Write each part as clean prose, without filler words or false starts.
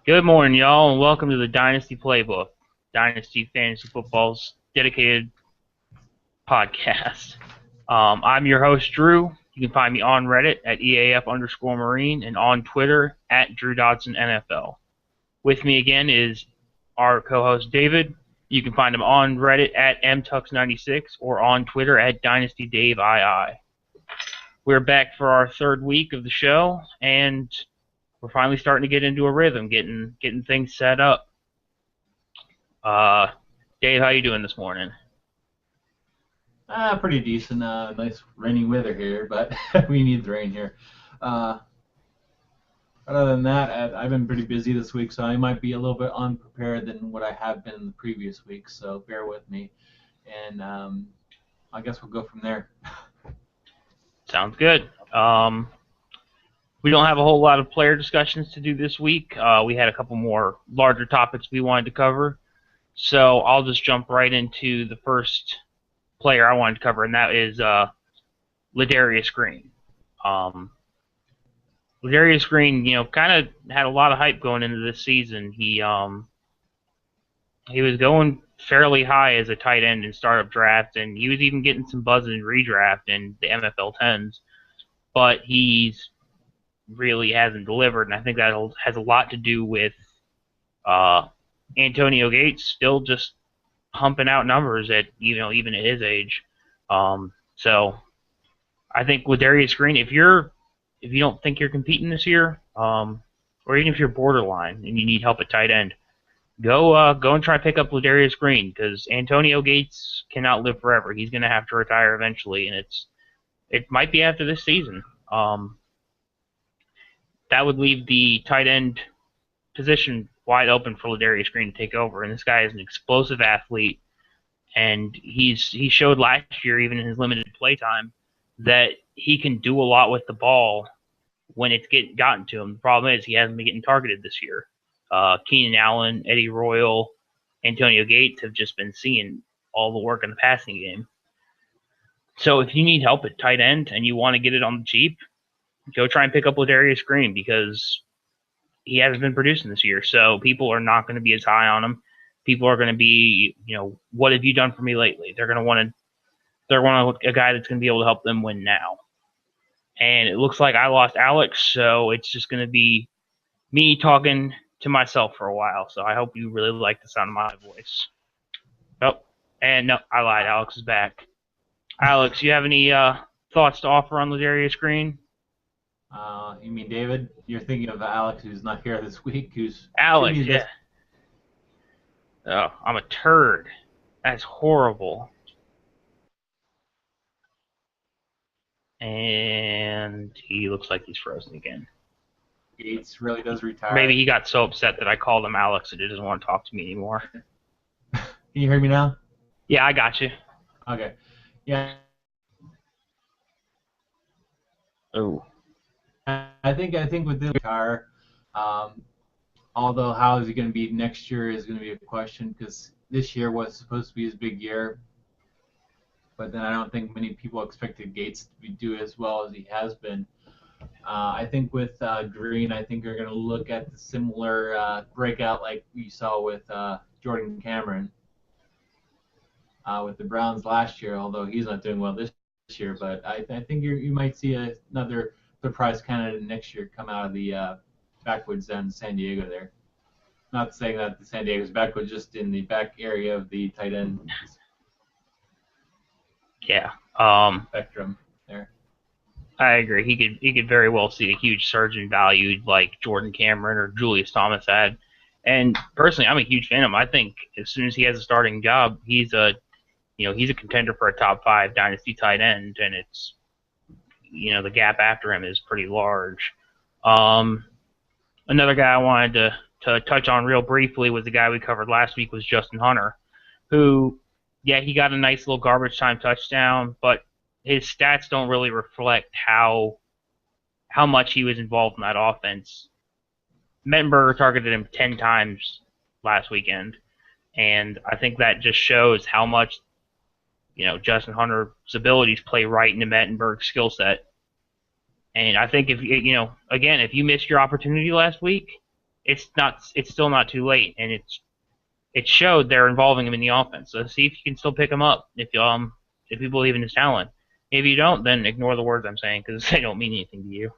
Good morning, y'all, and welcome to the Dynasty Playbook, Dynasty Fantasy Football's dedicated podcast. I'm your host, Drew. You can find me on Reddit at EAF_Marine and on Twitter at Drew Dodson NFL. With me again is our co-host, David. You can find him on Reddit at MTux96 or on Twitter at DynastyDaveII. We're back for our third week of the show, and we're finally starting to get into a rhythm, getting things set up. Dave, how you doing this morning? Pretty decent. Nice rainy weather here, but we need the rain here. Other than that, I've been pretty busy this week, so I might be a little bit unprepared than what I have been in the previous week. So bear with me, and I guess we'll go from there. Sounds good. We don't have a whole lot of player discussions to do this week. We had a couple more larger topics we wanted to cover, so I'll just jump right into the first player I wanted to cover, and that is Ladarius Green. Ladarius Green, kind of had a lot of hype going into this season. He was going fairly high as a tight end in startup draft, and he was even getting some buzz in redraft in the MFL 10s. But he's really hasn't delivered, and I think that has a lot to do with Antonio Gates still just pumping out numbers at even at his age. So I think with Ladarius Green, if you don't think you're competing this year, or even if you're borderline and you need help at tight end, go and try to pick up Ladarius Green, because Antonio Gates cannot live forever. He's going to have to retire eventually, and it might be after this season. That would leave the tight end position wide open for Ladarius Green to take over. And this guy is an explosive athlete, and he showed last year, even in his limited play time, that he can do a lot with the ball when it's gotten to him. The problem is he hasn't been getting targeted this year. Keenan Allen, Eddie Royal, Antonio Gates have just been seeing all the work in the passing game. So if you need help at tight end and you want to get it on the cheap, go try and pick up Ladarius Green, because he hasn't been producing this year. So people are not going to be as high on him. People are going to be, what have you done for me lately? They're going to want a guy that's going to be able to help them win now. And it looks like I lost Alex, so it's just going to be me talking to myself for a while. So I hope you really like the sound of my voice. Oh, and no, I lied. Alex is back. Alex, you have any thoughts to offer on Ladarius Green? You mean David? You're thinking of Alex, who's not here this week, who's Alex, yeah. Oh, I'm a turd. That's horrible. And he looks like he's frozen again. Gates really does retire. Maybe he got so upset that I called him Alex that he doesn't want to talk to me anymore. Can you hear me now? Yeah, I got you. Okay. Yeah. Oh. I think with this car, although how is he going to be next year is going to be a question, because this year was supposed to be his big year. But then I don't think many people expected Gates to do as well as he has been. I think with Green, I think you're going to look at the similar breakout like we saw with Jordan Cameron with the Browns last year, although he's not doing well this year. But I think you might see another surprise candidate next year come out of the backwoods down in San Diego there. Not saying that the San Diego's backwoods, just in the back area of the tight end. Yeah. Spectrum there. I agree. He could very well see a huge surge in value like Jordan Cameron or Julius Thomas had. And personally, I'm a huge fan of him. I think as soon as he has a starting job, he's a contender for a top 5 dynasty tight end, and it's the gap after him is pretty large. Another guy I wanted to touch on real briefly was the guy we covered last week, was Justin Hunter, who, yeah, he got a nice little garbage time touchdown, but his stats don't really reflect how much he was involved in that offense. Mettenberger targeted him 10 times last weekend, and I think that just shows how much Justin Hunter's abilities play right into Mettenberg's skill set. And I think if you missed your opportunity last week, it's still not too late, and it showed they're involving him in the offense. So see if you can still pick him up if you believe in his talent. If you don't, then ignore the words I'm saying because they don't mean anything to you.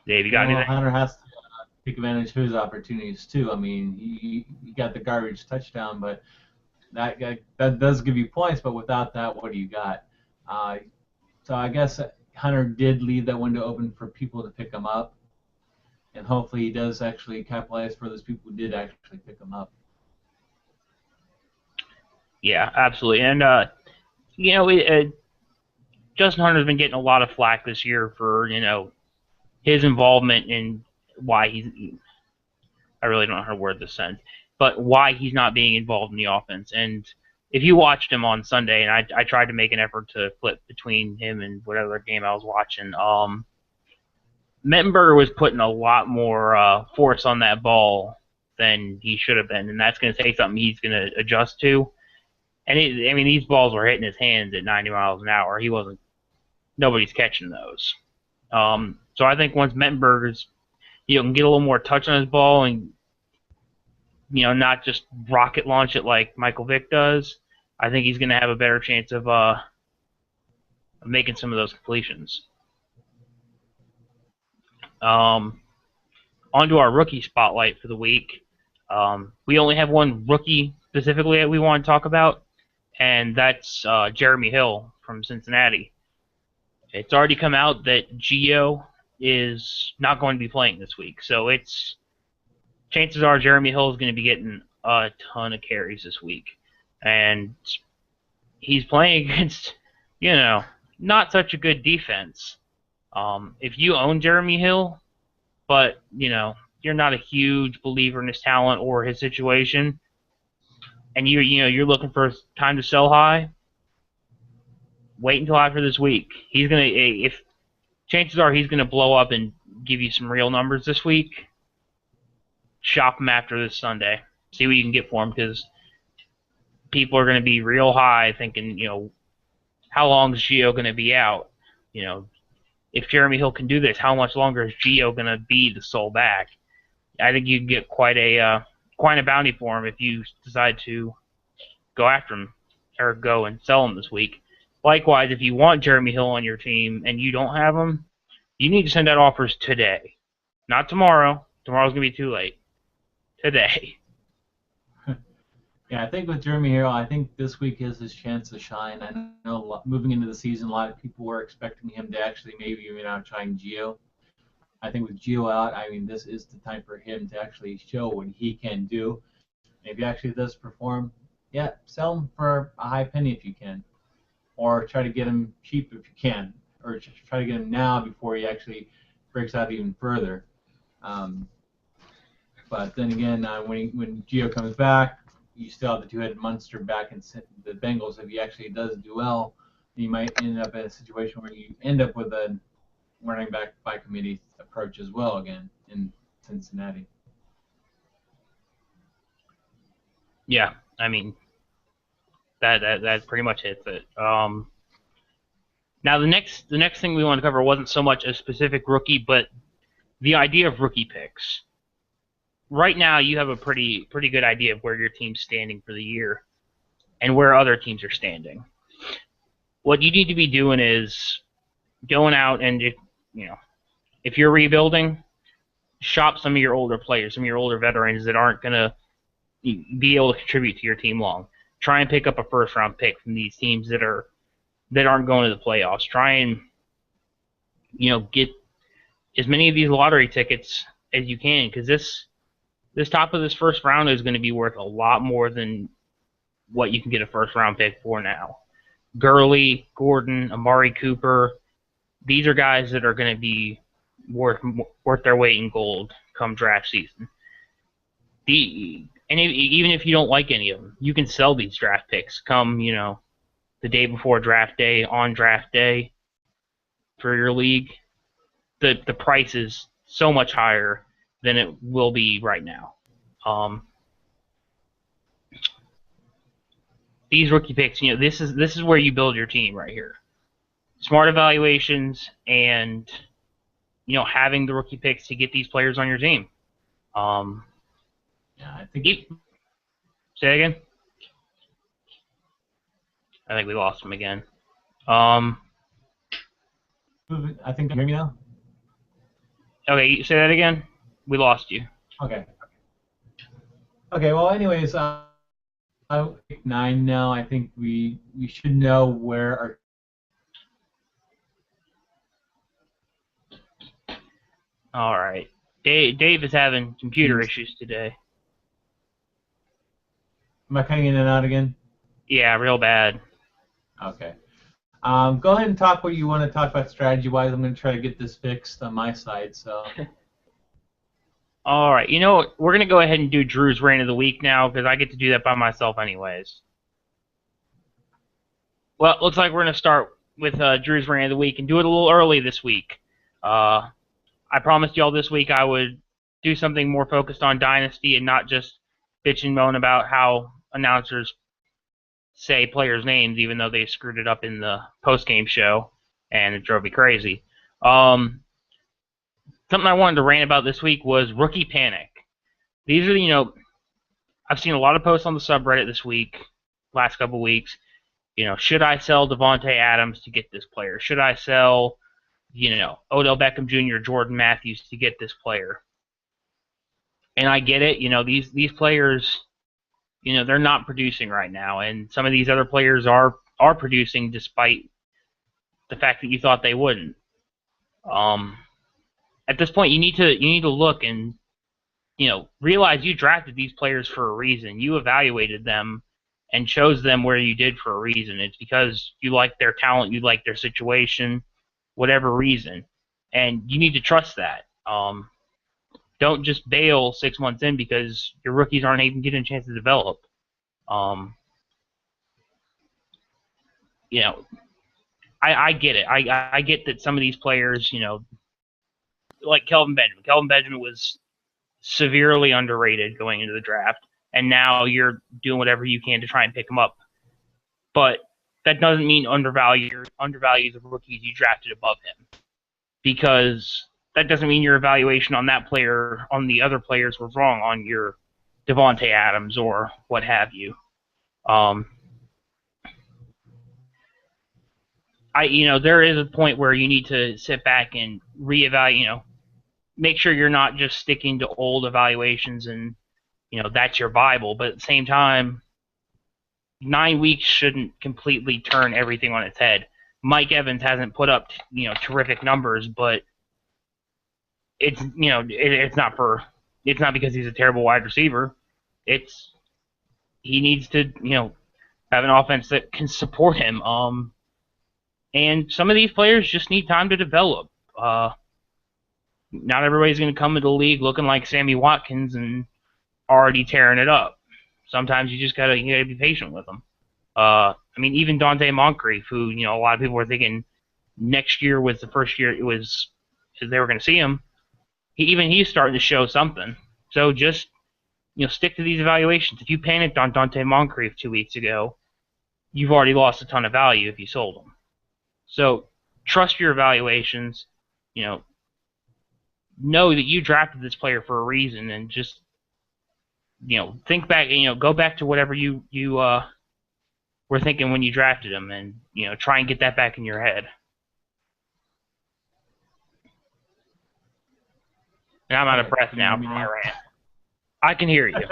Dave, you got anything? Hunter has to take advantage of his opportunities too. I mean, he got the garbage touchdown, but that does give you points. But without that, what do you got? So I guess Hunter did leave that window open for people to pick him up, and hopefully he does actually capitalize for those people who did actually pick him up. Yeah, absolutely. And Justin Hunter's been getting a lot of flack this year for his involvement in why he's. I really don't know how to word this sentence, but why he's not being involved in the offense. And if you watched him on Sunday, and I tried to make an effort to flip between him and whatever game I was watching, Mettenberger was putting a lot more force on that ball than he should have been, and that's going to take something he's going to adjust to. And these balls were hitting his hands at 90 miles an hour. Nobody's catching those. So I think once Mettenberger's, can get a little more touch on his ball and, not just rocket launch it like Michael Vick does, I think he's going to have a better chance of making some of those completions. On to our rookie spotlight for the week. We only have one rookie specifically that we want to talk about, and that's Jeremy Hill from Cincinnati. It's already come out that Gio is not going to be playing this week, so chances are Jeremy Hill is going to be getting a ton of carries this week, and he's playing against, not such a good defense. If you own Jeremy Hill, but you're not a huge believer in his talent or his situation, and you're looking for time to sell high, wait until after this week. Chances are he's gonna blow up and give you some real numbers this week. Shop him after this Sunday. See what you can get for him, because people are gonna be real high thinking, how long is Gio gonna be out? If Jeremy Hill can do this, how much longer is Gio gonna be the sole back? I think you can get quite a bounty for him if you decide to go after him or go and sell him this week. Likewise, if you want Jeremy Hill on your team and you don't have him, you need to send out offers today, not tomorrow. Tomorrow's gonna be too late. Today. Yeah, I think with Jeremy Hill, I think this week is his chance to shine. I know moving into the season, a lot of people were expecting him to actually maybe even outshine Gio. I think with Gio out, this is the time for him to actually show what he can do. And if he actually does perform, yeah, sell him for a high penny if you can, or try to get him cheap if you can, or try to get him now before he actually breaks out even further. But then again, when Gio comes back, you still have the two-headed monster back in the Bengals. If he actually does do well, you might end up in a situation where you end up with a running back by committee approach as well again in Cincinnati. Yeah, that pretty much hits it. Now the next thing we want to cover wasn't so much a specific rookie, but the idea of rookie picks. Right now, you have a pretty good idea of where your team's standing for the year and where other teams are standing. What you need to be doing is going out and, if you're rebuilding, shop some of your older players, some of your older veterans that aren't going to be able to contribute to your team long. Try and pick up a first-round pick from these teams that aren't going to the playoffs. Try and, get as many of these lottery tickets as you can, because this top of this first round is going to be worth a lot more than what you can get a first-round pick for now. Gurley, Gordon, Amari Cooper, these are guys that are going to be worth their weight in gold come draft season. Even if you don't like any of them, you can sell these draft picks come, the day before draft day, on draft day for your league. The price is so much higher than it will be right now. These rookie picks, this is where you build your team right here. Smart evaluations and having the rookie picks to get these players on your team. Yeah, I think. Say that again. I think we lost him again. I think you hear me now. Okay, say that again. We lost you. Okay. Okay. Well, anyways, pick 9 now. I think we should know where our. All right. Dave is having computer issues today. Am I cutting in and out again? Yeah, real bad. Okay. Go ahead and talk what you want to talk about strategy-wise. I'm going to try to get this fixed on my side. So. All right. You know what? We're going to go ahead and do Drew's Reign of the Week now because I get to do that by myself anyways. Well, looks like we're going to start with Drew's Reign of the Week and do it a little early this week. I promised y'all this week I would do something more focused on Dynasty and not just bitch and moan about how announcers say players' names even though they screwed it up in the post-game show, and it drove me crazy. Something I wanted to rant about this week was rookie panic. These are, I've seen a lot of posts on the subreddit this week, last couple of weeks. Should I sell Devontae Adams to get this player? Should I sell, Odell Beckham Jr., Jordan Matthews to get this player? And I get it. These players, they're not producing right now, and some of these other players are producing despite the fact that you thought they wouldn't. At this point, you need to look and realize you drafted these players for a reason. You evaluated them and chose them where you did for a reason. It's because you like their talent, you like their situation, whatever reason, and you need to trust that. Don't just bail 6 months in because your rookies aren't even getting a chance to develop. I get it. I get that some of these players, like Kelvin Benjamin. Kelvin Benjamin was severely underrated going into the draft, and now you're doing whatever you can to try and pick him up. But that doesn't mean undervalue the rookies you drafted above him, because that doesn't mean your evaluation on that player, on the other players, was wrong on your Devontae Adams or what have you. There is a point where you need to sit back and reevaluate, make sure you're not just sticking to old evaluations and, that's your Bible. But at the same time, 9 weeks shouldn't completely turn everything on its head. Mike Evans hasn't put up, terrific numbers, but it's, it's not because he's a terrible wide receiver. He needs to, have an offense that can support him. And some of these players just need time to develop. Not everybody's going to come into the league looking like Sammy Watkins and already tearing it up. Sometimes you just gotta be patient with them. Even Dante Moncrief, who a lot of people were thinking next year was the first year they were going to see him. He's starting to show something. So just stick to these evaluations. If you panicked on Dante Moncrief 2 weeks ago, you've already lost a ton of value if you sold him. So trust your evaluations. Know that you drafted this player for a reason, and just think back. Go back to whatever you were thinking when you drafted him, and try and get that back in your head. And I'm out of breath now from my rant. I can hear you.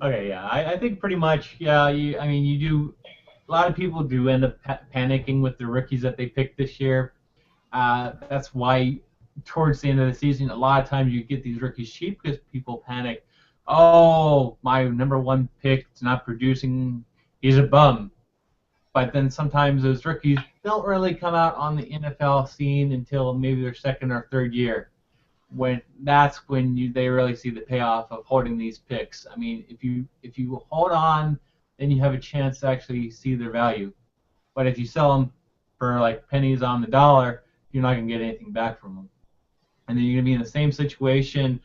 Okay, yeah, I think pretty much, yeah. You do. A lot of people do end up panicking with the rookies that they picked this year. That's why towards the end of the season, a lot of times you get these rookies cheap because people panic. Oh, my number one pick is not producing. He's a bum. But then sometimes those rookies don't really come out on the NFL scene until maybe their second or third year. That's when they really see the payoff of holding these picks. If you hold on, then you have a chance to actually see their value. But if you sell them for like pennies on the dollar, you're not going to get anything back from them. And then you're going to be in the same situation,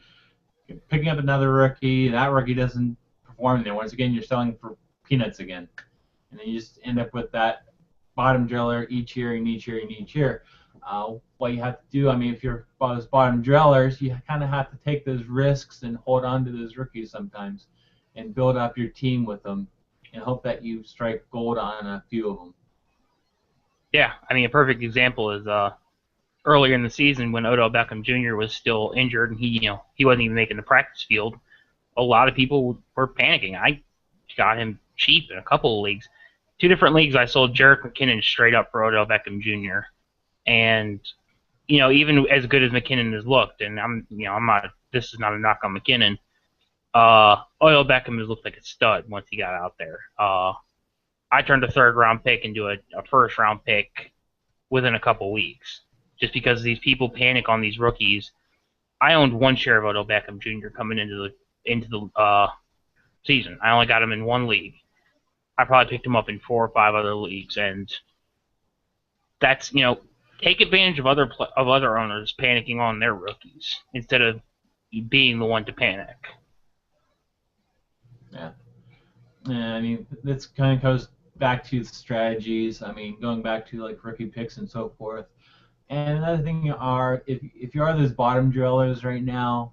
picking up another rookie, that rookie doesn't perform, then once again you're selling for peanuts again. And then you just end up with that bottom driller each year and each year and each year. what you have to do, I mean, if you're those bottom dwellers, you kind of have to take those risks and hold on to those rookies sometimes and build up your team with them and hope that you strike gold on a few of them. Yeah, I mean, a perfect example is earlier in the season when Odell Beckham Jr. was still injured and he wasn't even making the practice field. A lot of people were panicking. I got him cheap in a couple of leagues. 2 different leagues, I sold Jerick McKinnon straight up for Odell Beckham Jr. And even as good as McKinnon has looked, and I'm not. This is not a knock on McKinnon. Odell Beckham has looked like a stud once he got out there. I turned a 3rd round pick into a 1st round pick within a couple weeks, just because these people panic on these rookies. I owned 1 share of Odell Beckham Jr. coming into the season. I only got him in 1 league. I probably picked him up in 4 or 5 other leagues, and that's take advantage of other owners panicking on their rookies instead of being the one to panic. Yeah. I mean, this kind of goes back to strategies. I mean, going back to like rookie picks and so forth. And another thing if you are those bottom dwellers right now,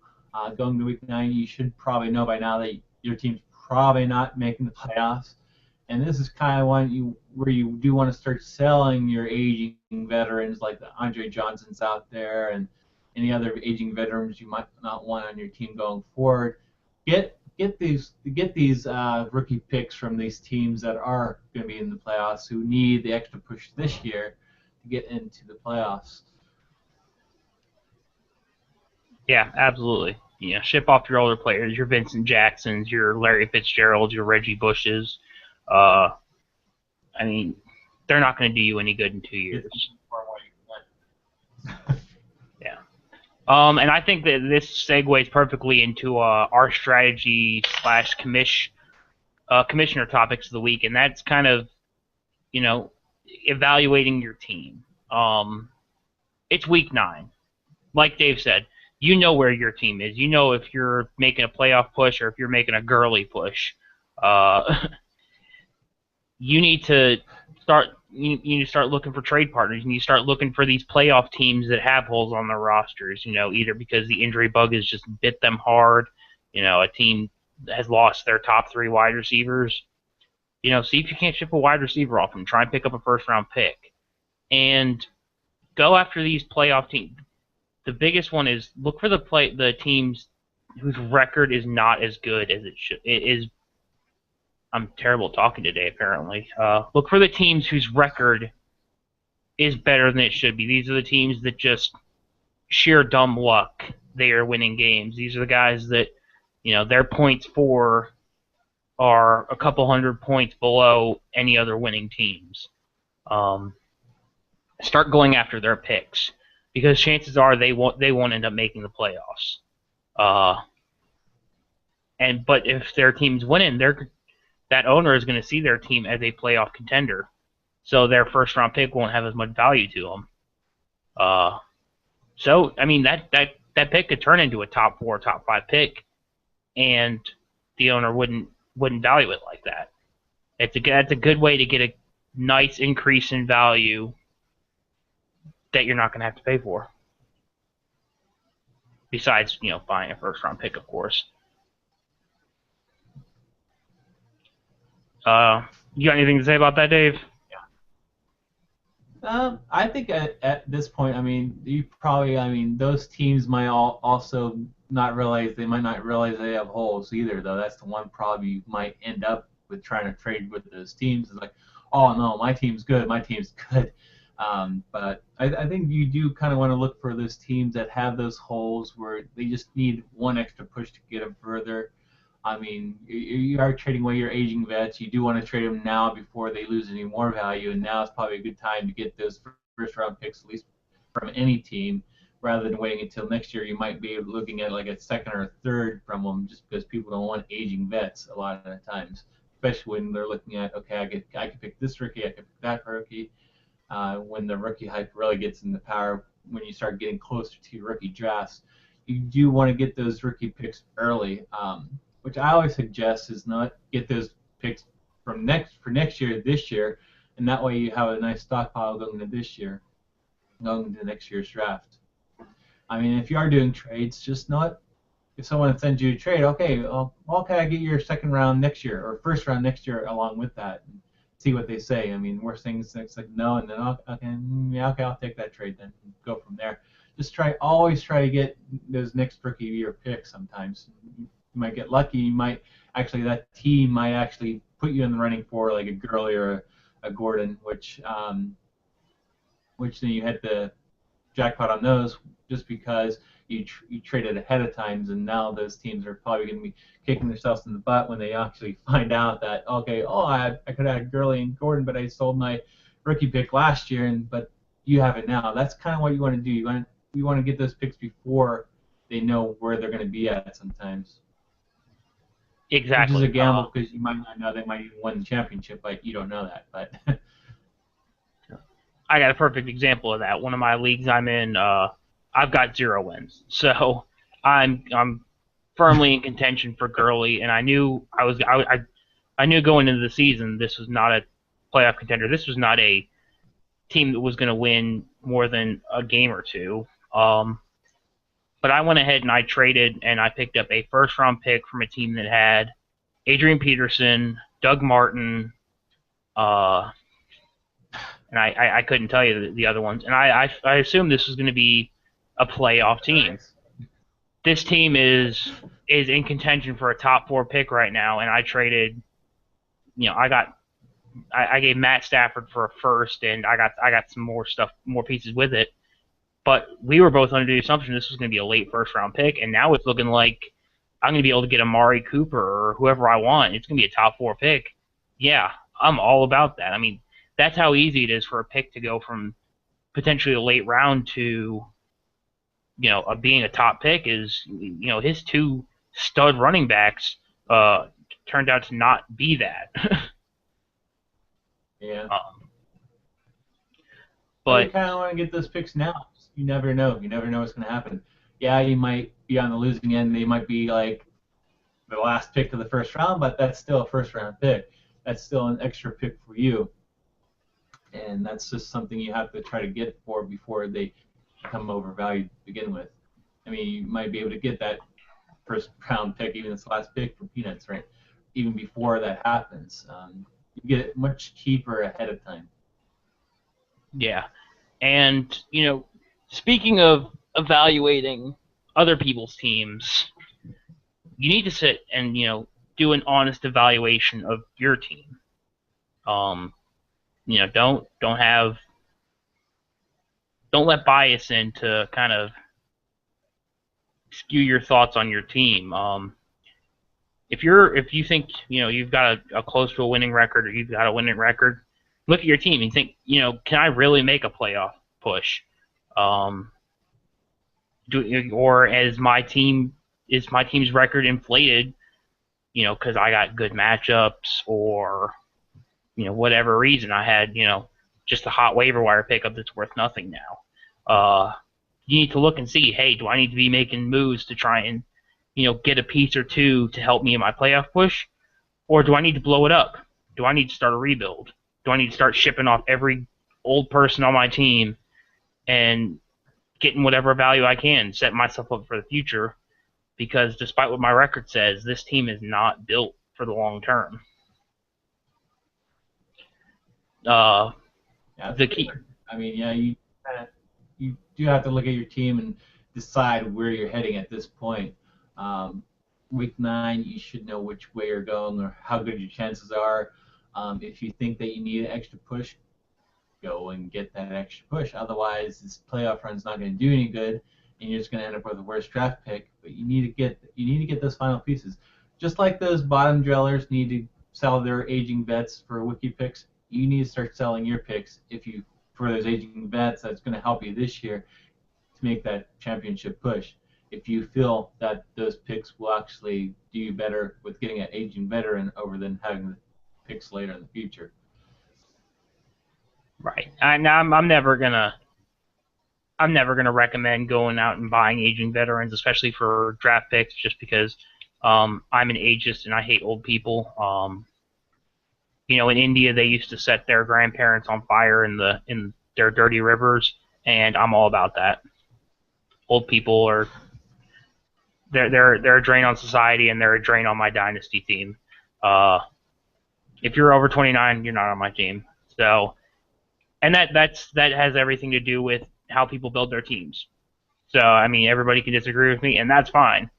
going to week 9, you should probably know by now that your team's probably not making the playoffs. And this is kind of where you do want to start selling your aging veterans like the Andre Johnsons out there and any other aging veterans you might not want on your team going forward. Get these rookie picks from these teams that are going to be in the playoffs who need the extra push this year to get into the playoffs. Yeah, absolutely. Ship off your older players, your Vincent Jacksons, your Larry Fitzgeralds, your Reggie Bushes. I mean, they're not going to do you any good in 2 years. Yeah. And I think that this segues perfectly into our strategy / commissioner topics of the week, and that's kind of, evaluating your team. It's week 9. Like Dave said, you know where your team is. You know if you're making a playoff push or if you're making a girly push. You need to start. You need to start looking for trade partners. You need to start looking for these playoff teams that have holes on their rosters. Either because the injury bug has just bit them hard. A team has lost their top 3 wide receivers. See if you can't ship a wide receiver off them. Try and pick up a 1st round pick, and go after these playoff teams. The biggest one is look for the teams whose record is not as good as it should. It is. I'm terrible talking today, apparently. Look for the teams whose record is better than it should be. These are the teams that just sheer dumb luck, they are winning games. These are the guys that, their points for are a couple hundred points below any other winning teams. Start going after their picks, because chances are they won't end up making the playoffs. But if their team's winning, that owner is going to see their team as a playoff contender, so their 1st round pick won't have as much value to them. So I mean that pick could turn into a top 4, top 5 pick, and the owner wouldn't value it like that. That's a good way to get a nice increase in value that you're not going to have to pay for. Besides, buying a 1st round pick, of course. You got anything to say about that, Dave? Yeah. I think at this point, I mean, those teams might also not realize they have holes either, though. That's the one problem you might end up with trying to trade with those teams. It's like, oh no, my team's good. But I think you do kind of want to look for those teams that have those holes where they just need one extra push to get them further. I mean, you are trading away your aging vets. You do want to trade them now before they lose any more value, and now is probably a good time to get those 1st round picks, at least from any team, rather than waiting until next year. You might be looking at like a 2nd or a 3rd from them, just because people don't want aging vets a lot of the times, especially when they're looking at, okay, I can pick this rookie, I can pick that rookie. When the rookie hype really gets in the power, when you start getting closer to your rookie drafts, you do want to get those rookie picks early. Which I always suggest is not get those picks for next year, this year, and that way you have a nice stockpile going into this year. going into next year's draft. I mean, if you are doing trades, just not if someone sends you a trade, okay, well, can I get your second round next year or first round next year along with that? And see what they say. I mean, worst things it's like no, and then okay, yeah, okay, I'll take that trade then. And go from there. Just always try to get those next rookie year picks. Sometimes you might get lucky. You might actually that team might actually put you in the running for like a Gurley or a Gordon, which then you hit the jackpot on those just because you traded ahead of times, and now those teams are probably going to be kicking themselves in the butt when they actually find out that okay, I could have had Gurley and Gordon, but I sold my rookie pick last year, but you have it now. That's kind of what you want to do. You want to get those picks before they know where they're going to be at sometimes. Exactly. Which is a gamble because you might not know they might even win the championship, but you don't know that. But I got a perfect example of that. One of my leagues I'm in, I've got 0 wins, so I'm firmly in contention for Gurley, and I knew I knew going into the season this was not a playoff contender. This was not a team that was going to win more than a game or two. But I went ahead and I traded and I picked up a first-round pick from a team that had Adrian Peterson, Doug Martin, and I couldn't tell you the other ones. And I assumed this was going to be a playoff team. This team is in contention for a top 4 pick right now, and I traded. I gave Matt Stafford for a first, and I got some more pieces with it. But we were both under the assumption this was going to be a late first-round pick, and now it's looking like I'm going to be able to get Amari Cooper or whoever I want. It's going to be a top 4 pick. Yeah, I'm all about that. I mean, that's how easy it is for a pick to go from potentially a late round to, being a top pick. Is his 2 stud running backs turned out to not be that. Yeah. But you kind of want to get those picks now. You never know. You never know what's going to happen. Yeah, you might be on the losing end. They might be like the last pick of the first round, but that's still a first-round pick. That's still an extra pick for you. And that's just something you have to try to get for before they become overvalued to begin with. I mean, you might be able to get that first-round pick, even this last pick, for peanuts, right? Even before that happens. You get it much cheaper ahead of time. Yeah. And, speaking of evaluating other people's teams, you need to sit and, do an honest evaluation of your team. Don't let bias in to kind of skew your thoughts on your team. If you think, you've got a close to a winning record or you've got a winning record, look at your team and think, can I really make a playoff push? Or is my team's record inflated, because I got good matchups or, whatever reason I had, just a hot waiver wire pickup that's worth nothing now. You need to look and see, hey, do I need to be making moves to try and, get a piece or two to help me in my playoff push? Or do I need to blow it up? Do I need to start a rebuild? Do I need to start shipping off every old person on my team and getting whatever value I can, set myself up for the future? Because despite what my record says, this team is not built for the long term. The key. I mean, yeah, you do have to look at your team and decide where you're heading at this point. Week 9, you should know which way you're going or how good your chances are. If you think that you need an extra push, go and get that extra push. Otherwise, this playoff run's not going to do any good, and you're just going to end up with the worst draft pick. But you need to get those final pieces. Just like those bottom dwellers need to sell their aging vets for wiki picks, you need to start selling your picks for those aging vets. That's going to help you this year to make that championship push. If you feel that those picks will actually do you better with getting an aging veteran over than having the picks later in the future. Right. I'm never gonna recommend going out and buying aging veterans, especially for draft picks, just because I'm an ageist and I hate old people. In India they used to set their grandparents on fire in their dirty rivers, and I'm all about that. Old people are they're a drain on society, and they're a drain on my dynasty team. If you're over 29, you're not on my team. So, and that has everything to do with how people build their teams. So, I mean, everybody can disagree with me, and that's fine.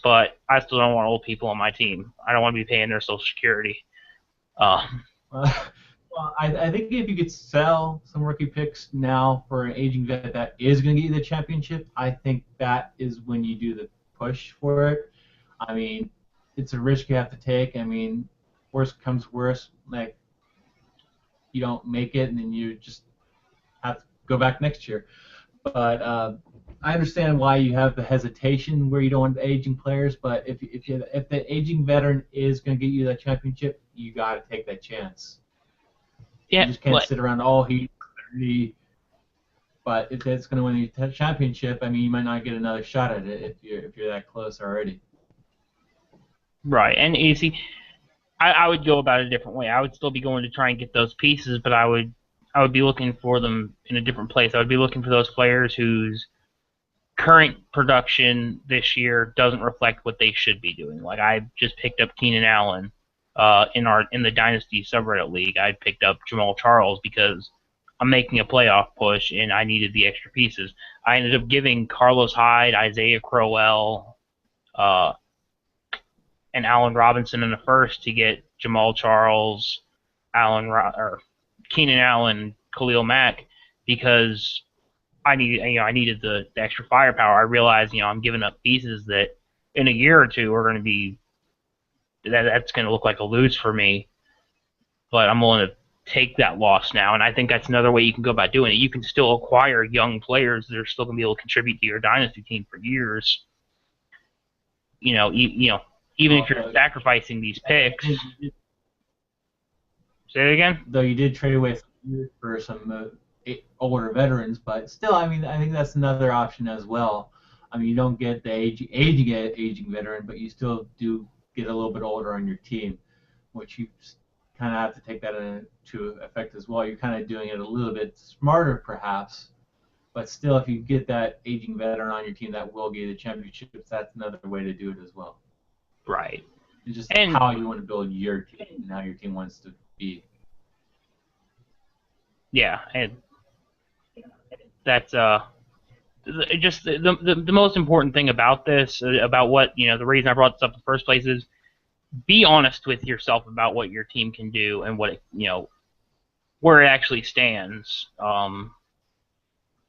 But I still don't want old people on my team. I don't want to be paying their Social Security. Uh, Well, I think if you could sell some rookie picks now for an aging vet that is going to get you the championship, I think that is when you do the push for it. I mean, it's a risk you have to take. I mean, worst comes worst, like you don't make it, and then you just have to go back next year. But I understand why you have the hesitation where you don't want the aging players. But if the aging veteran is going to get you that championship, you got to take that chance. yeah, You just can't sit around, oh, he's 30. But if it's going to win the championship, I mean, you might not get another shot at it if you're that close already. right. And you see, I would go about it a different way. I would still be going to try and get those pieces, but I would be looking for them in a different place. I would be looking for those players whose current production this year doesn't reflect what they should be doing. Like I just picked up Keenan Allen in the Dynasty subreddit league. I picked up Jamal Charles because I'm making a playoff push and I needed the extra pieces. I ended up giving Carlos Hyde, Isaiah Crowell, uh, and Allen Robinson in the first to get Jamal Charles, or Keenan Allen, Khalil Mack because I needed the extra firepower. I realized I'm giving up pieces that in a year or two are going to be that's going to look like a lose for me. But I'm willing to take that loss now, and I think that's another way you can go about doing it. You can still acquire young players that are still going to be able to contribute to your dynasty team for years. Even if you're sacrificing these picks. Say it again. Though you did trade away for some older veterans, but still, I mean, I think that's another option as well. I mean, you don't get the aging veteran, but you still do get a little bit older on your team, which you kind of have to take that into effect as well. You're kind of doing it a little bit smarter, perhaps, but still, if you get that aging veteran on your team that will get you the championships, that's another way to do it as well. Right. It's just how you want to build your team and how your team wants to be. Yeah, and that's just the most important thing about this, about what the reason I brought this up in the first place is be honest with yourself about what your team can do and what where it actually stands. Don't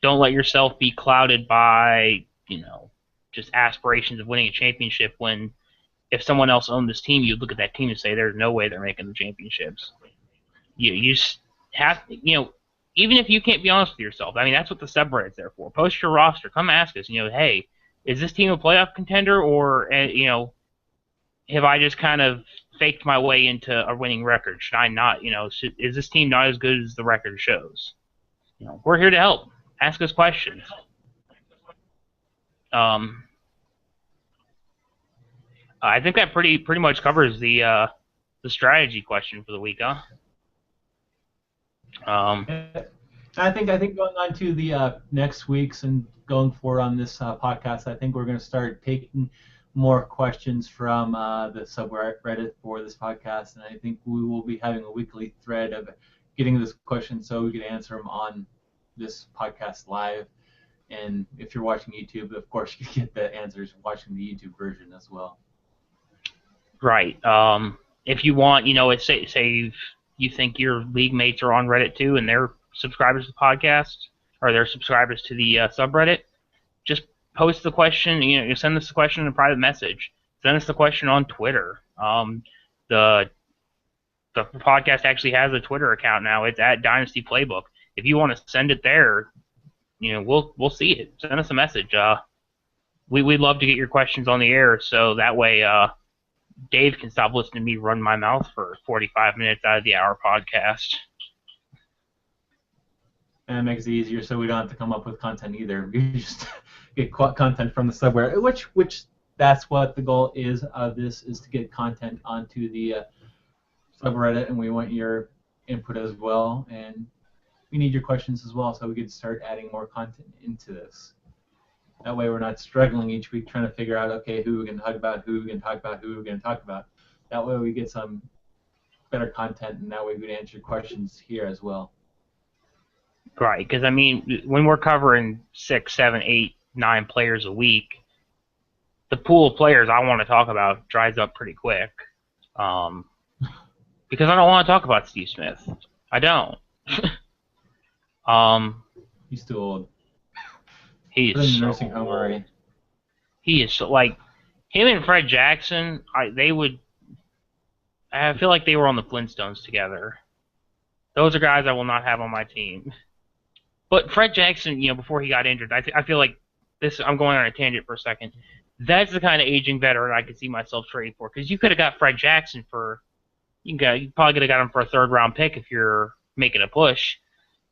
let yourself be clouded by just aspirations of winning a championship when if someone else owned this team, you'd look at that team and say there's no way they're making the championships. You just have even if you can't be honest with yourself, I mean, that's what the subreddit's there for. Post your roster. Come ask us, hey, is this team a playoff contender or, have I just kind of faked my way into a winning record? Should I not, is this team not as good as the record shows? We're here to help. Ask us questions. I think that pretty much covers the strategy question for the week, huh? I think going on to the next week's and going forward on this podcast, I think we're going to start taking more questions from the subreddit for this podcast, and I think we will be having a weekly thread of getting this question so we can answer them on this podcast live. And if you're watching YouTube, of course, you get the answers watching the YouTube version as well. Right. If you want, say you think your league mates are on Reddit too, and they're subscribers to the podcast, or they're subscribers to the subreddit, just post the question. You send us the question in a private message. Send us the question on Twitter. The podcast actually has a Twitter account now. It's at Dynasty Playbook. If you want to send it there, we'll see it. Send us a message. We'd love to get your questions on the air, so that way Dave can stop listening to me run my mouth for 45 minutes out of the hour podcast. And it makes it easier so we don't have to come up with content either. We just get content from the subreddit, which that's what the goal is of this, is to get content onto the subreddit, and we want your input as well. And we need your questions as well, so we could start adding more content into this. That way we're not struggling each week trying to figure out, okay, who we can talk about, who we can talk about, who we're going to talk about. That way we get some better content, and that way we can answer questions here as well. Right, because I mean, when we're covering 6, 7, 8, 9 players a week, the pool of players I want to talk about dries up pretty quick. Because I don't want to talk about Steve Smith. I don't. He's too old. He's in the so nursing home already. He is so, like, him and Fred Jackson. I feel like they were on the Flintstones together. Those are guys I will not have on my team. But Fred Jackson, before he got injured, I feel like this. I'm going on a tangent for a second. That's the kind of aging veteran I could see myself trading for. Because you could have got Fred Jackson for, you probably could have got him for a 3rd-round pick if you're making a push.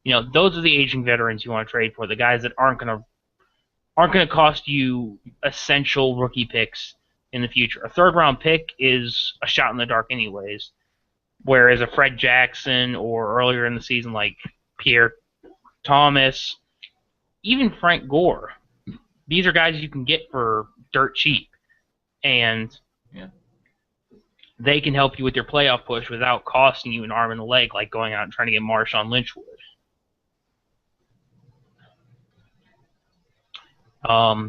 Those are the aging veterans you want to trade for. The guys that aren't going to cost you essential rookie picks in the future. A 3rd-round pick is a shot in the dark anyways. Whereas a Fred Jackson or earlier in the season like Pierre Thomas, even Frank Gore, these are guys you can get for dirt cheap. And they can help you with your playoff push without costing you an arm and a leg like going out and trying to get Marshawn Lynch would. I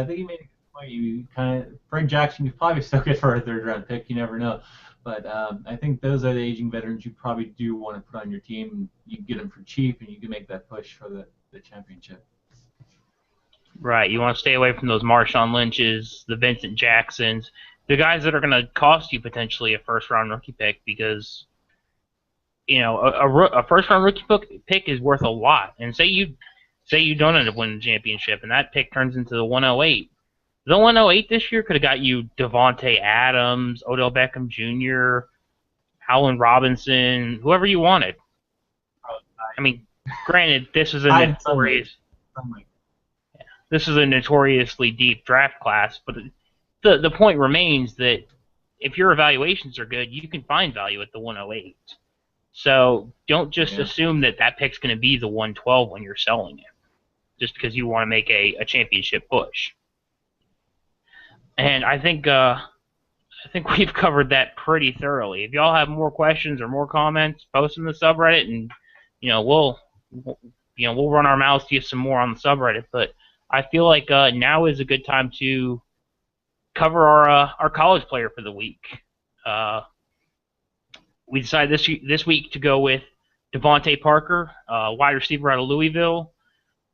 think you made a good point. You Fred Jackson, you probably still get for a 3rd-round pick. You never know. But I think those are the aging veterans you probably do want to put on your team. You can get them for cheap, and you can make that push for the championship. Right. You want to stay away from those Marshawn Lynches, the Vincent Jacksons, the guys that are going to cost you potentially a 1st-round rookie pick because, a 1st-round rookie pick is worth a lot. And say you don't end up winning the championship, and that pick turns into the 108. The 108 this year could have got you Devontae Adams, Odell Beckham Jr., Allen Robinson, whoever you wanted. I mean, granted, this is a notoriously deep draft class, but the point remains that if your evaluations are good, you can find value at the 108. So don't just assume that pick's going to be the 112 when you're selling it, just because you want to make a championship push. And I think we've covered that pretty thoroughly. If y'all have more questions or more comments, post in the subreddit, and we'll run our mouths to you some more on the subreddit. But I feel like now is a good time to cover our college player for the week. We decided this week to go with Devontae Parker, wide receiver out of Louisville.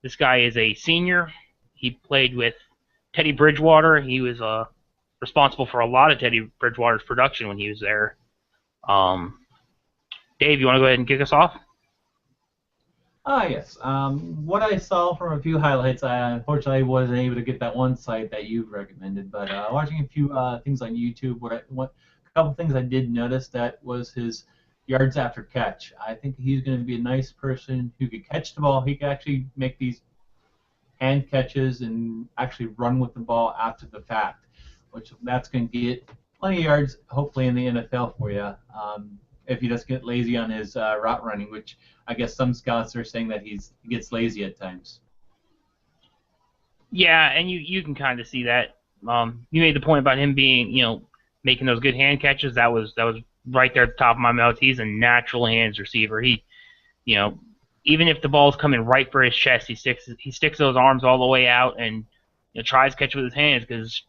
This guy is a senior. He played with Teddy Bridgewater. He was responsible for a lot of Teddy Bridgewater's production when he was there. Dave, you want to go ahead and kick us off? Yes. What I saw from a few highlights, I unfortunately wasn't able to get that one site that you've recommended, but watching a few things on YouTube, a couple things I did notice that was his yards after catch. I think he's going to be a nice person who could catch the ball. He could actually make these hand catches and actually run with the ball after the fact, which that's going to get plenty of yards, hopefully, in the NFL for you. If he doesn't get lazy on his route running, which I guess some scouts are saying that he gets lazy at times. Yeah, and you can kind of see that. You made the point about him being, making those good hand catches. That was right there at the top of my mouth. He's a natural hands receiver. He, even if the ball's coming right for his chest, he sticks those arms all the way out and tries to catch with his hands, because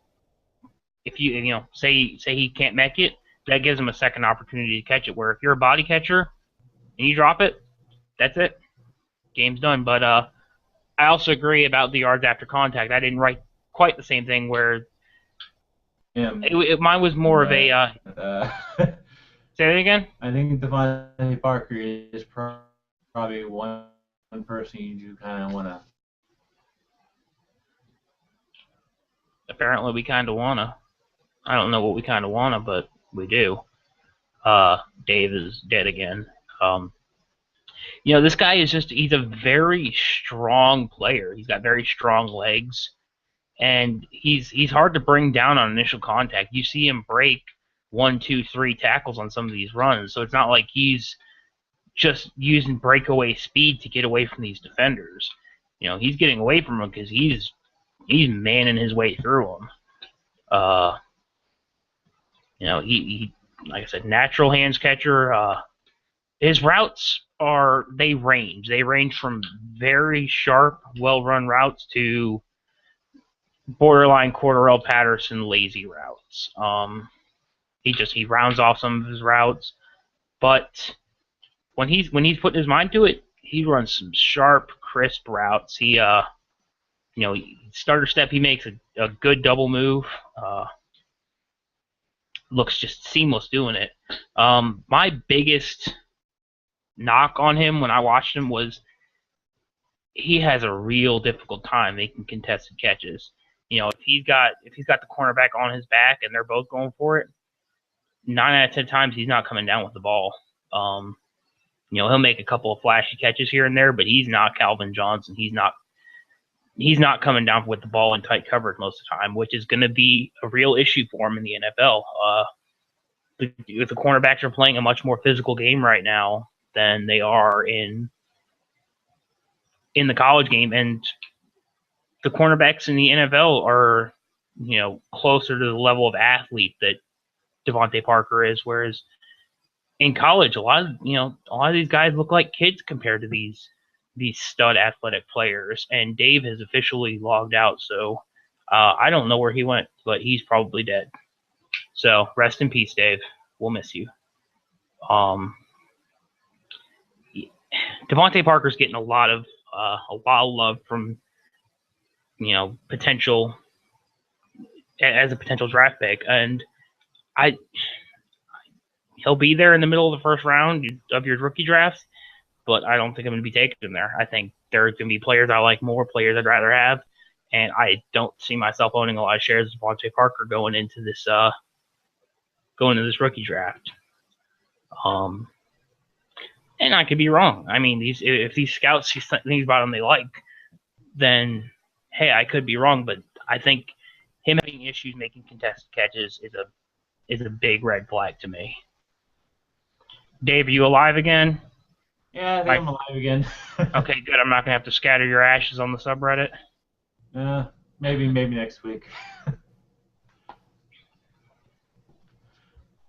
if you say he can't make it, that gives him a second opportunity to catch it. Where if you're a body catcher and you drop it, that's it. Game's done. But I also agree about the yards after contact. I didn't write quite the same thing where mine was more of a say that again? I think Devontae Parker is probably one person you do kind of want to. Apparently we kind of want to. I don't know what we kind of want to, but we do. Dave is dead again. This guy is he's a very strong player. He's got very strong legs, and he's hard to bring down on initial contact. You see him break 1, 2, 3 tackles on some of these runs, so it's not like he's just using breakaway speed to get away from these defenders. He's getting away from them because he's manning his way through them. He like I said, natural hands catcher. His routes they range. They range from very sharp, well-run routes to borderline Cordarrelle Patterson lazy routes. He rounds off some of his routes, but when he's putting his mind to it, he runs some sharp, crisp routes. He starter step, he makes a good double move. Looks just seamless doing it. My biggest knock on him when I watched him was he has a real difficult time making contested catches. If he's got the cornerback on his back and they're both going for it, 9 out of 10 times he's not coming down with the ball. He'll make a couple of flashy catches here and there, but he's not Calvin Johnson. He's not coming down with the ball in tight coverage most of the time, which is going to be a real issue for him in the NFL. The cornerbacks are playing a much more physical game right now than they are in the college game, and the cornerbacks in the NFL are, closer to the level of athlete that Devontae Parker is, whereas in college, a lot of these guys look like kids compared to these stud athletic players. And Dave has officially logged out, so I don't know where he went, but he's probably dead. So rest in peace, Dave. We'll miss you. Devontae Parker's getting a lot of love from potential as a potential draft pick, and he'll be there in the middle of the first round of your rookie drafts, but I don't think I'm going to be taking him there. I think there are going to be players I like more, players I'd rather have, and I don't see myself owning a lot of shares of Devontae Parker going into this rookie draft. And I could be wrong. I mean, if these scouts see things about him they like, then hey, I could be wrong. But I think him having issues making contested catches is a big red flag to me. Dave, are you alive again? Yeah, I think I'm alive again. Okay, good. I'm not gonna have to scatter your ashes on the subreddit. Maybe next week.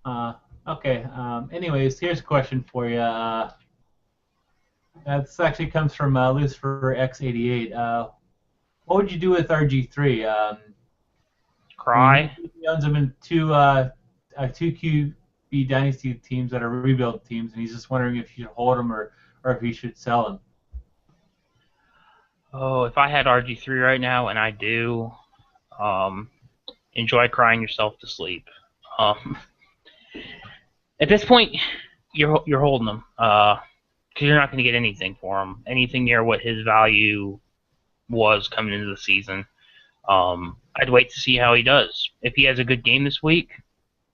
Okay. Anyways, here's a question for you. That actually comes from Lucifer X88. What would you do with RG3? Cry. He owns them in two QB Dynasty teams that are rebuild teams, and he's just wondering if you should hold him or if he should sell him. Oh, if I had RG3 right now, and I do, enjoy crying yourself to sleep. At this point, you're holding him because you're not going to get anything for him, anything near what his value was coming into the season. I'd wait to see how he does. If he has a good game this week,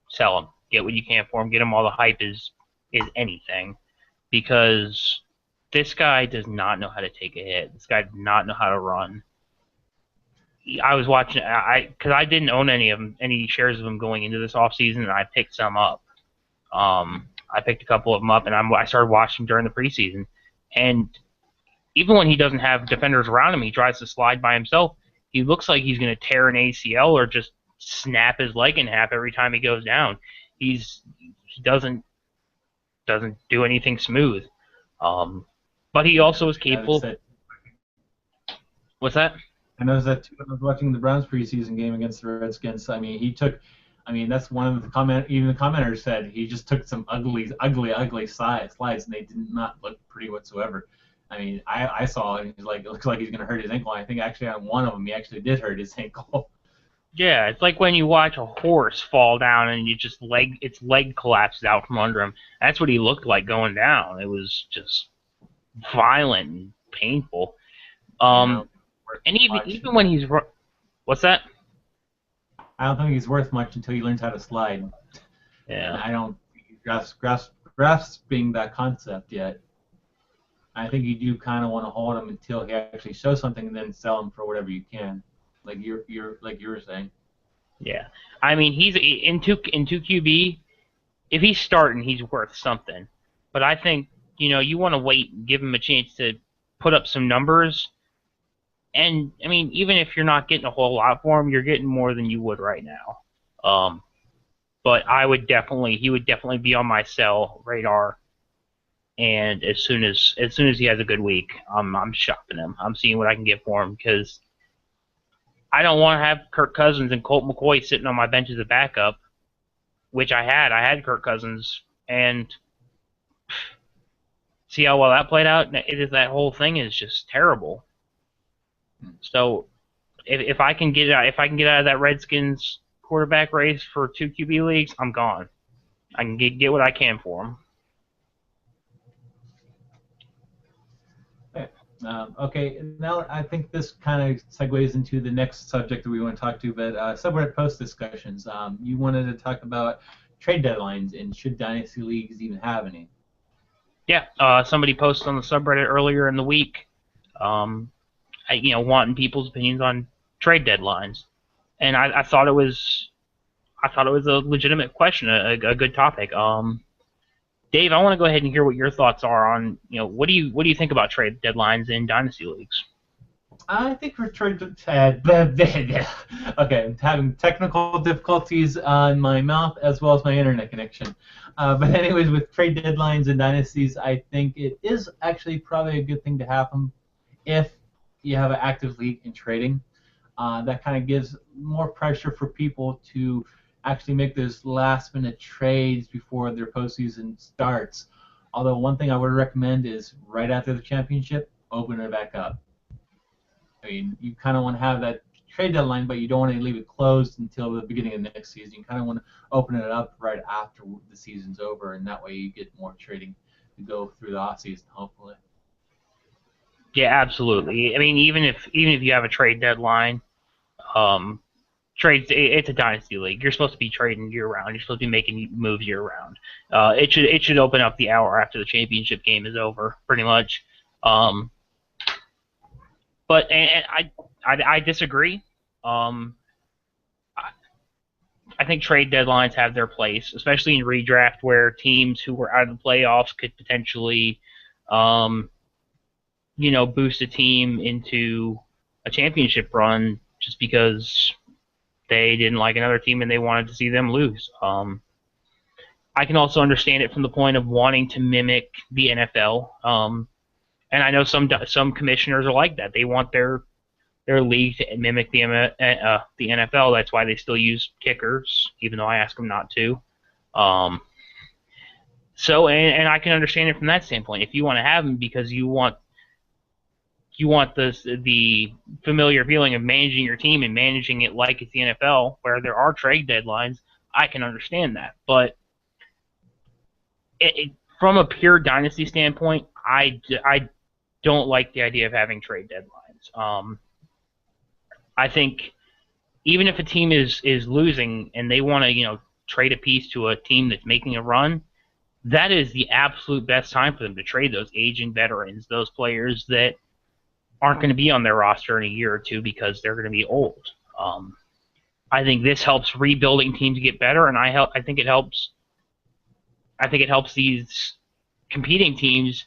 sell him. Get what you can for him. Get him all the hype is anything, because this guy does not know how to take a hit. This guy does not know how to run. I was watching because I didn't own any shares of him going into this offseason, and I picked some up. I picked a couple of them up, and I started watching during the preseason. And even when he doesn't have defenders around him, he tries to slide by himself. He looks like he's going to tear an ACL or just snap his leg in half every time he goes down. He doesn't do anything smooth. But he also is capable. What's that? I noticed that too when I was watching the Browns preseason game against the Redskins. I mean, that's one of the even the commenters said he just took some ugly slides, and they did not look pretty whatsoever. I mean, I saw it, and he's like, it looks like he's going to hurt his ankle. I think actually on one of them, he actually did hurt his ankle. Yeah, it's like when you watch a horse fall down and its leg collapses out from under him. That's what he looked like going down. It was just violent and painful. And even when he's what's that? I don't think he's worth much until he learns how to slide. Yeah. And I don't think he's grasping that concept yet. I think you do kind of want to hold him until he actually shows something, and then sell him for whatever you can, like you were saying. Yeah, I mean he's in two QB. If he's starting, he's worth something. But I think you want to wait and give him a chance to put up some numbers. And I mean, even if you're not getting a whole lot for him, you're getting more than you would right now. But he would definitely be on my sell radar. And as soon as he has a good week, I'm shopping him. I'm seeing what I can get for him because I don't want to have Kirk Cousins and Colt McCoy sitting on my bench as a backup, which I had. I had Kirk Cousins, and see how well that played out. That whole thing is just terrible. So if I can get out of that Redskins quarterback race for 2 QB leagues, I'm gone. I can get what I can for him. Okay, now I think this kind of segues into the next subject that we want to talk to, but subreddit post discussions. You wanted to talk about trade deadlines and should Dynasty leagues even have any? Yeah, somebody posted on the subreddit earlier in the week, wanting people's opinions on trade deadlines, and I thought it was a legitimate question, a good topic. Dave, I want to go ahead and hear what your thoughts are on, what do you think about trade deadlines in dynasty leagues? I think we're trying to. Okay, I'm having technical difficulties on my mouth as well as my internet connection. But anyways, with trade deadlines and dynasties, I think it is actually probably a good thing to have them if you have an active league in trading. That kind of gives more pressure for people to actually make those last-minute trades before their postseason starts. Although one thing I would recommend is right after the championship, open it back up. I mean, you kind of want to have that trade deadline, but you don't want to leave it closed until the beginning of next season. You kind of want to open it up right after the season's over, and that way you get more trading to go through the offseason, hopefully. Yeah, absolutely. I mean, even if you have a trade deadline, it's a dynasty league. You're supposed to be trading year round. You're supposed to be making moves year round. It should open up the hour after the championship game is over, pretty much. But I disagree. I think trade deadlines have their place, especially in redraft, where teams who were out of the playoffs could potentially, boost a team into a championship run just because they didn't like another team and they wanted to see them lose. I can also understand it from the point of wanting to mimic the NFL. And I know some commissioners are like that. They want their league to mimic the NFL. That's why they still use kickers, even though I ask them not to. So I can understand it from that standpoint. If you want to have them because you want the familiar feeling of managing your team and managing it like it's the NFL, where there are trade deadlines, I can understand that. But from a pure dynasty standpoint, I don't like the idea of having trade deadlines. I think even if a team is losing and they want to trade a piece to a team that's making a run, that is the absolute best time for them to trade those aging veterans, those players that aren't going to be on their roster in a year or two because they're going to be old. I think this helps rebuilding teams get better, and I think it helps these competing teams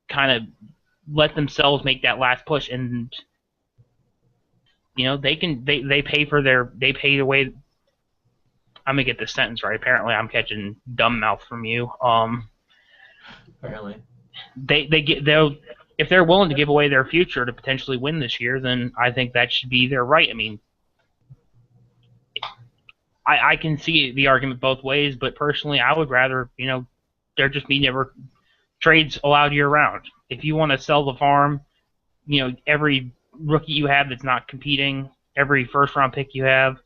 kind of let themselves make that last push, and they pay the way. I'm gonna get this sentence right. Apparently, I'm catching dumb mouth from you. Apparently, if they're willing to give away their future to potentially win this year, then I think that should be their right. I mean, I can see the argument both ways, but personally, I would rather there just be never trades allowed year round. If you want to sell the farm, every rookie you have that's not competing, every first round pick you have,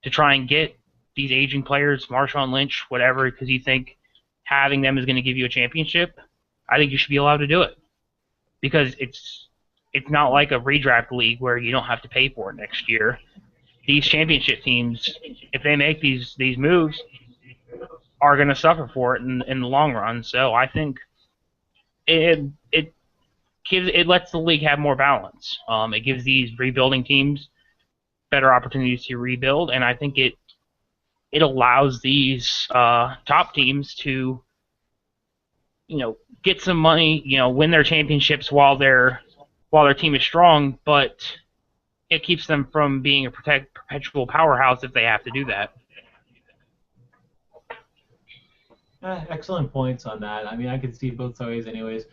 to try and get these aging players, Marshawn Lynch, whatever, because you think having them is going to give you a championship, I think you should be allowed to do it. Because it's not like a redraft league where you don't have to pay for it next year. These championship teams, if they make these moves, are going to suffer for it in the long run. So I think it lets the league have more balance. It gives these rebuilding teams better opportunities to rebuild, and I think it allows these top teams to get some money, win their championships while their team is strong, but it keeps them from being a perpetual powerhouse if they have to do that. Excellent points on that. I mean, I can see both ways, anyways.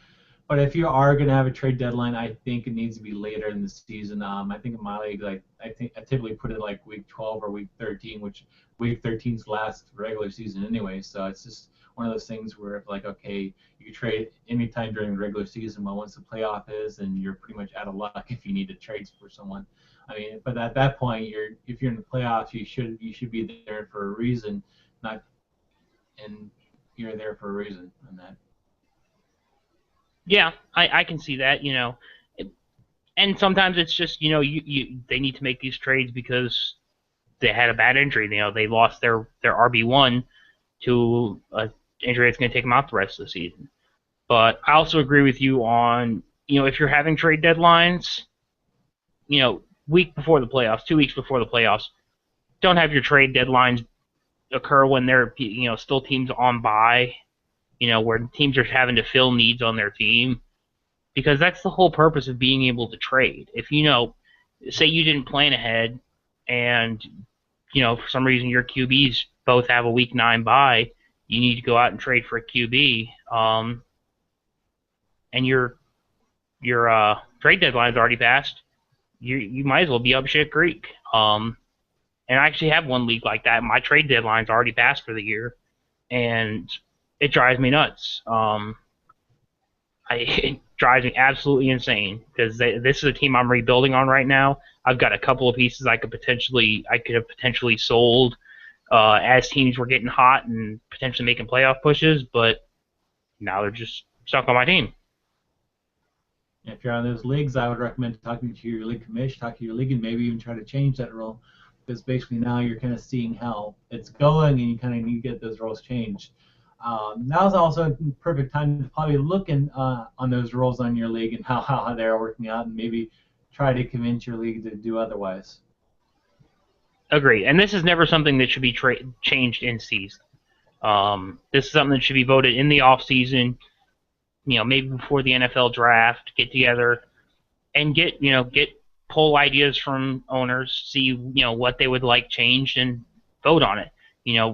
But if you are going to have a trade deadline, I think it needs to be later in the season. I think in my league, I typically put it like week 12 or week 13, which week 13's last regular season anyway. So it's just one of those things where okay, you can trade anytime during the regular season, but once the playoff is, then you're pretty much out of luck if you need to trade for someone. I mean, but at that point, if you're in the playoffs, you should be there for a reason, not and you're there for a reason on that. Yeah, I can see that, and sometimes it's just, they need to make these trades because they had a bad injury. They lost their RB1 to an injury that's going to take them out the rest of the season. But I also agree with you on, if you're having trade deadlines, week before the playoffs, 2 weeks before the playoffs, don't have your trade deadlines occur when there are, still teams on bye, where teams are having to fill needs on their team, because that's the whole purpose of being able to trade. If say you didn't plan ahead, and for some reason your QBs both have a week 9 bye, you need to go out and trade for a QB, and your trade deadline's already passed. You might as well be up shit creek. And I actually have one league like that. My trade deadline's already passed for the year, and it drives me nuts. It drives me absolutely insane because this is a team I'm rebuilding on right now. I've got a couple of pieces I could have potentially sold as teams were getting hot and potentially making playoff pushes, but now they're just stuck on my team. If you're on those leagues, I would recommend talking to your league commish, talk to your league, and maybe even try to change that rule. Because basically now you're kind of seeing how it's going, and you kind of need to get those roles changed. Now's also a perfect time to probably look on those roles on your league and how they're working out, and maybe try to convince your league to do otherwise. Agreed. And this is never something that should be changed in season. This is something that should be voted in the off season. Maybe before the NFL draft, get together and get pull ideas from owners, see what they would like changed, and vote on it.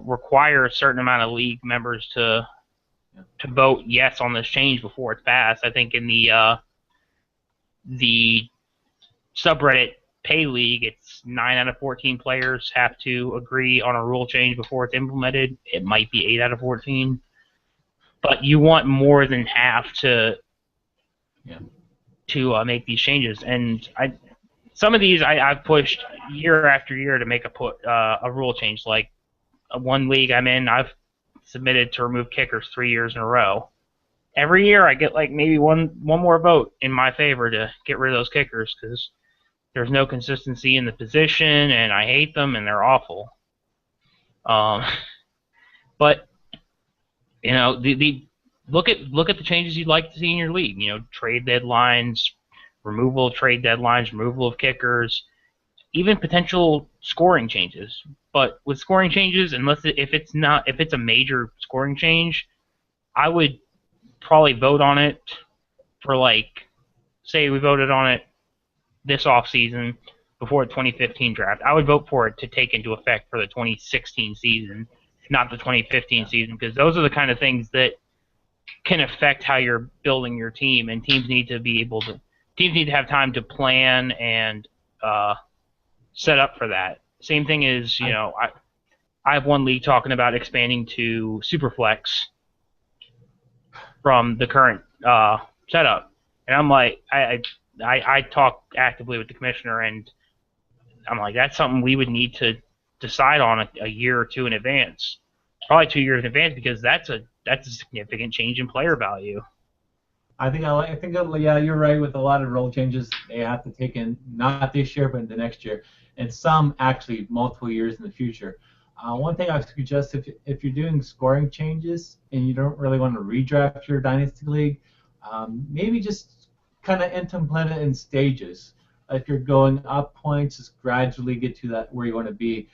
Require a certain amount of league members to vote yes on this change before it's passed. I think in the subreddit pay league, it's 9 out of 14 players have to agree on a rule change before it's implemented. It might be 8 out of 14, but you want more than half to make these changes. And some of these I've pushed year after year to make a rule change. Like one league I'm in, I've submitted to remove kickers 3 years in a row. Every year I get maybe one more vote in my favor to get rid of those kickers because there's no consistency in the position, and I hate them, and they're awful. But look at the changes you'd like to see in your league. Trade deadlines, removal of trade deadlines, removal of kickers, even potential scoring changes. But with scoring changes, if it's a major scoring change, I would probably vote on it for say we voted on it this off season before the 2015 draft. I would vote for it to take into effect for the 2016 season, not the 2015 season, because those are the kind of things that can affect how you're building your team, and teams need to have time to plan and set up for that. Same thing is, I have one league talking about expanding to Superflex from the current setup, and I'm like, I talk actively with the commissioner, and I'm like, that's something we would need to decide on a year or two in advance, probably 2 years in advance, because that's a significant change in player value. I think you're right. With a lot of rule changes, they have to take in not this year, but the next year, and some actually multiple years in the future. One thing I would suggest, if you're doing scoring changes and you don't really want to redraft your Dynasty League, maybe just kind of implement it in stages. If you're going up points, just gradually get to that where you want to be.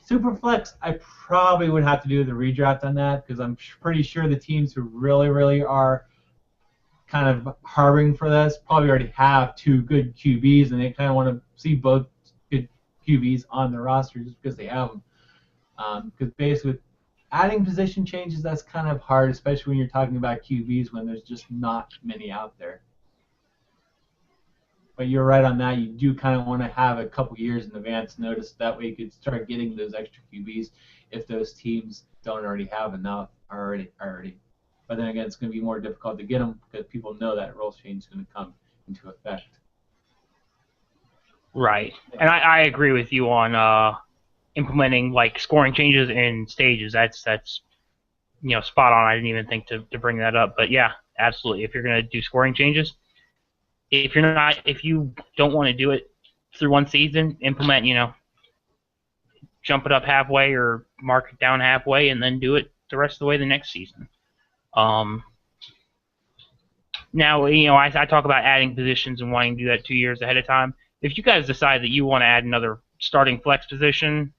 Superflex, I probably would have to do the redraft on that because I'm pretty sure the teams who really, really are kind of harboring for this probably already have two good QBs and they kind of want to see both good QBs on their roster just because they have them. Because basically, with adding position changes, that's kind of hard, especially when you're talking about QBs when there's just not many out there. But you're right on that. You do kind of want to have a couple years in advance notice. That way you could start getting those extra QBs if those teams don't already have enough already. But then again, it's going to be more difficult to get them because people know that rule change is going to come into effect. Right. And I agree with you on implementing like scoring changes in stages. That's spot on. I didn't even think to bring that up. But yeah, absolutely. If you're going to do scoring changes, if you don't want to do it through one season, implement, jump it up halfway or mark it down halfway and then do it the rest of the way the next season. Now, I talk about adding positions and wanting to do that 2 years ahead of time. If you guys decide that you want to add another starting flex position,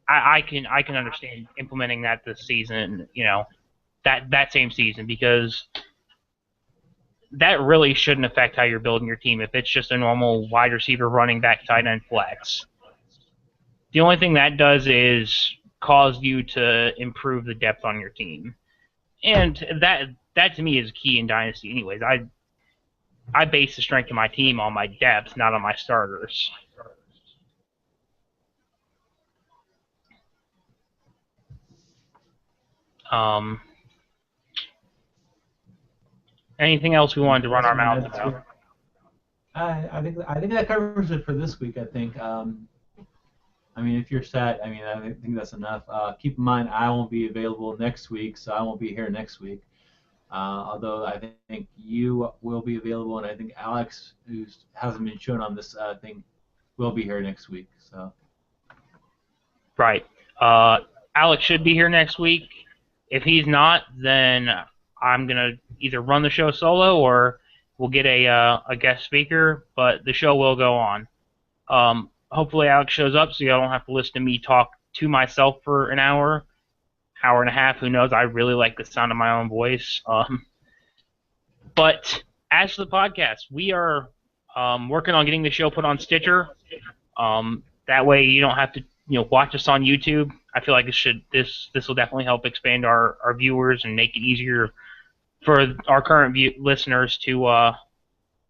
I can understand implementing that this season, that same season, because that really shouldn't affect how you're building your team if it's just a normal wide receiver, running back, tight end flex. The only thing that does is cause you to improve the depth on your team. And that to me is key in Dynasty anyways. I base the strength of my team on my depth, not on my starters. Anything else we wanted to run our mouths about? I think that covers it for this week. I think. If you're set, I think that's enough. Keep in mind, I won't be available next week, so I won't be here next week. Although I think you will be available, and I think Alex, who hasn't been shown on this thing, will be here next week. So. Right. Alex should be here next week. If he's not, then I'm gonna either run the show solo or we'll get a guest speaker. But the show will go on. Hopefully Alex shows up so y'all don't have to listen to me talk to myself for an hour and a half. Who knows? I really like the sound of my own voice. But as for the podcast, we are working on getting the show put on Stitcher. That way you don't have to watch us on YouTube. I feel like this will definitely help expand our viewers and make it easier for our current listeners to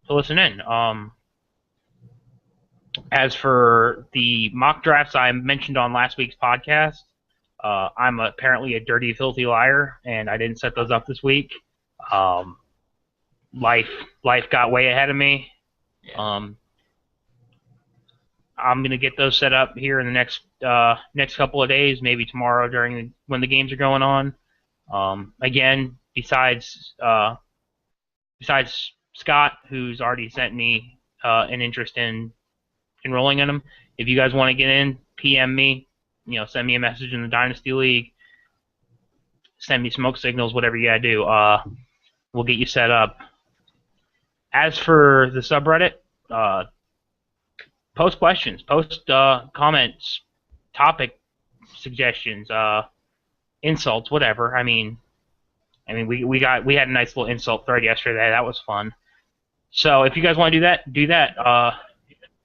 listen in. As for the mock drafts I mentioned on last week's podcast, I'm apparently a dirty, filthy liar, and I didn't set those up this week. Life got way ahead of me. Yeah. I'm gonna get those set up here in the next couple of days, maybe tomorrow when the games are going on. Again, besides Scott, who's already sent me an interest in enrolling in them. If you guys want to get in, PM me. Send me a message in the Dynasty League. Send me smoke signals, whatever you gotta do. We'll get you set up. As for the subreddit, post questions, post comments, topic suggestions, insults, whatever. We had a nice little insult thread yesterday. That was fun. So if you guys want to do that.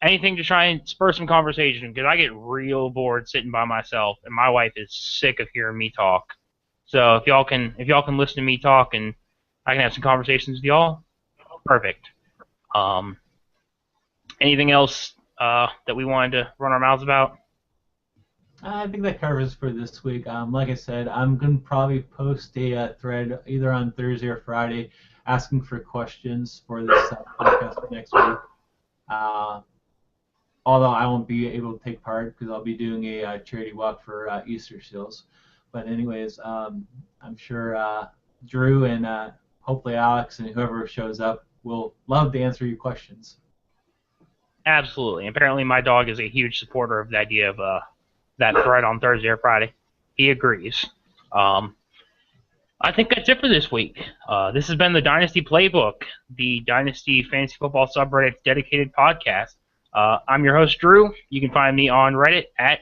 Anything to try and spur some conversation, because I get real bored sitting by myself, and my wife is sick of hearing me talk. So if y'all can listen to me talk and I can have some conversations with y'all, perfect. Anything else that we wanted to run our mouths about? I think that covers for this week. Like I said, I'm going to probably post a thread either on Thursday or Friday asking for questions for this podcast for next week. Although I won't be able to take part because I'll be doing a charity walk for Easter seals. But anyways, I'm sure Drew and hopefully Alex and whoever shows up will love to answer your questions. Absolutely. Apparently my dog is a huge supporter of the idea of that thread on Thursday or Friday. He agrees. I think that's it for this week. This has been the Dynasty Playbook, the Dynasty Fantasy Football subreddit's dedicated podcast. I'm your host, Drew. You can find me on Reddit at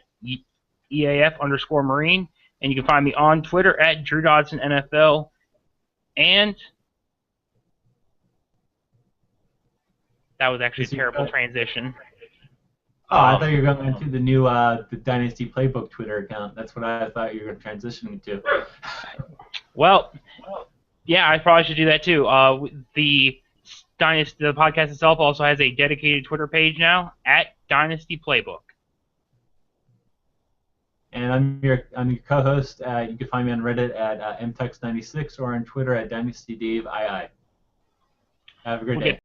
EAF_Marine, and you can find me on Twitter at Drew Dodson NFL. And that was actually a terrible transition. Oh, I thought you were going into the new the Dynasty Playbook Twitter account. That's what I thought you were transitioning to. Well, yeah, I probably should do that too. The podcast itself also has a dedicated Twitter page now at Dynasty Playbook. And I'm your co-host. You can find me on Reddit at mtux96 or on Twitter at DynastyDaveII. Have a great day.